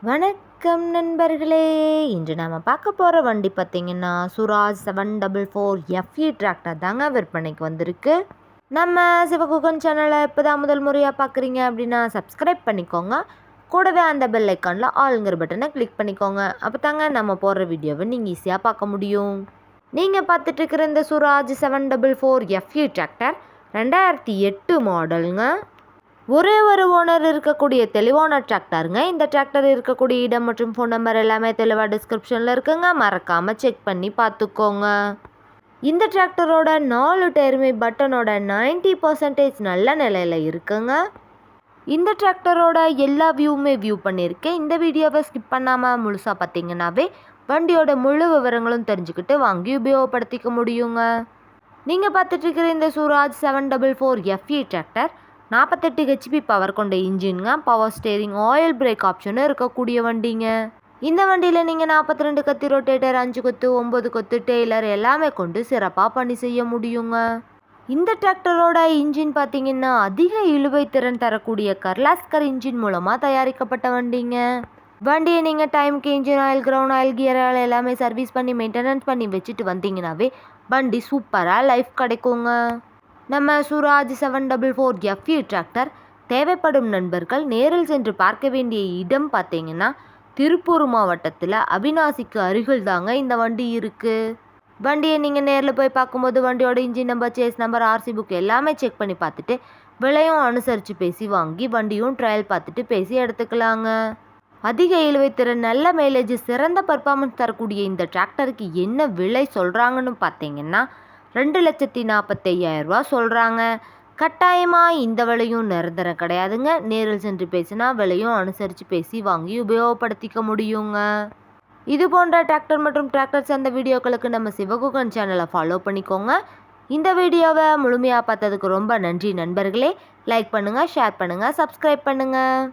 வணக்கம் நண்பர்களே. இன்று நாம் பார்க்க போகிற வண்டி பார்த்திங்கன்னா சுராஜ் 744 FE டிராக்டர் தாங்க விற்பனைக்கு வந்திருக்கு. நம்ம சிவகுகன் சேனலை இப்போ தான் முதல் முறையாக பார்க்குறீங்க அப்படின்னா சப்ஸ்கிரைப் பண்ணிக்கோங்க. கூடவே அந்த பெல் ஐக்கானில் ஆளுங்கிற பட்டனை கிளிக் பண்ணிக்கோங்க. அப்போ தாங்க நம்ம போடுற வீடியோவை நீங்கள் ஈஸியாக பார்க்க முடியும். நீங்கள் பார்த்துட்ருக்கிற இந்த சுராஜ் 744 FE டிராக்டர் 2008 மாடலுங்க. ஒரே ஒரு ஓனர் இருக்கக்கூடிய தெளிவான டிராக்டருங்க. இந்த டிராக்டர் இருக்கக்கூடிய இடம் மற்றும் ஃபோன் நம்பர் எல்லாமே தெளிவாக டிஸ்கிரிப்ஷனில் இருக்குங்க. மறக்காமல் செக் பண்ணி பார்த்துக்கோங்க. இந்த டிராக்டரோட 4 டயருமே பட்டனோட 90% நல்ல நிலையில் இருக்குங்க. இந்த டிராக்டரோட எல்லா வியூவுமே வியூ பண்ணியிருக்கேன். இந்த வீடியோவை ஸ்கிப் பண்ணாமல் முழுசாக பார்த்தீங்கன்னாவே வண்டியோட முழு விவரங்களும் தெரிஞ்சுக்கிட்டு வாங்கி உபயோகப்படுத்திக்க முடியுங்க. நீங்கள் பார்த்துட்ருக்கிற இந்த Suraj 744 FE tractor 48 HP power கொண்ட இன்ஜின்ங்க. பவர் ஸ்டேரிங், ஆயில் பிரேக் ஆப்ஷனும் இருக்கக்கூடிய வண்டிங்க. இந்த வண்டியில் நீங்கள் 42 கத்தி ரொட்டேட்டர், 5 கொத்து, 9 கொத்து, டெய்லர் எல்லாமே கொண்டு சிறப்பாக பணி செய்ய முடியுங்க. இந்த டிராக்டரோட இன்ஜின் பார்த்தீங்கன்னா அதிக இழுவை திறன் தரக்கூடிய கர்லாஸ்கர் இன்ஜின் மூலமாக தயாரிக்கப்பட்ட வண்டிங்க. வண்டியை நீங்கள் டைமுக்கு engine oil, ground oil, gear oil எல்லாமே சர்வீஸ் பண்ணி மெயின்டெனன்ஸ் பண்ணி வச்சுட்டு வந்தீங்கன்னாவே வண்டி சூப்பராக லைஃப் கிடைக்குங்க. நம்ம சுராஜ் 744 FE டிராக்டர் தேவைப்படும் நண்பர்கள் நேரில் சென்று பார்க்க வேண்டிய இடம் பார்த்தீங்கன்னா திருப்பூர் மாவட்டத்தில் அவினாசிக்கு அருகில் தாங்க இந்த வண்டி இருக்குது. வண்டியை நீங்கள் நேரில் போய் பார்க்கும்போது வண்டியோட engine number, chassis number, RC book எல்லாமே செக் பண்ணி பார்த்துட்டு விலையும் அனுசரித்து பேசி வாங்கி வண்டியும் ட்ரையல் பார்த்துட்டு பேசி எடுத்துக்கலாங்க. அதிக இழுவைத்திறன், நல்ல மைலேஜ், சிறந்த பர்ஃபார்மன்ஸ் தரக்கூடிய இந்த டிராக்டருக்கு என்ன விலை சொல்கிறாங்கன்னு பார்த்தீங்கன்னா 2,45,000 ரூபா சொல்கிறாங்க. கட்டாயமாக இந்த விலையும் நிரந்தரம் கிடையாதுங்க. நேரில் சென்று பேசினா விலையும் அனுசரித்து பேசி வாங்கி உபயோகப்படுத்திக்க முடியுங்க. இது போன்ற டிராக்டர் மற்றும் டிராக்டர் சார்ந்த வீடியோக்களுக்கு நம்ம சிவகுகன் சேனலை ஃபாலோ பண்ணிக்கோங்க. இந்த வீடியோவை முழுமையாக பார்த்ததுக்கு ரொம்ப நன்றி நண்பர்களே. லைக் பண்ணுங்கள், ஷேர் பண்ணுங்கள், சப்ஸ்கிரைப் பண்ணுங்கள்.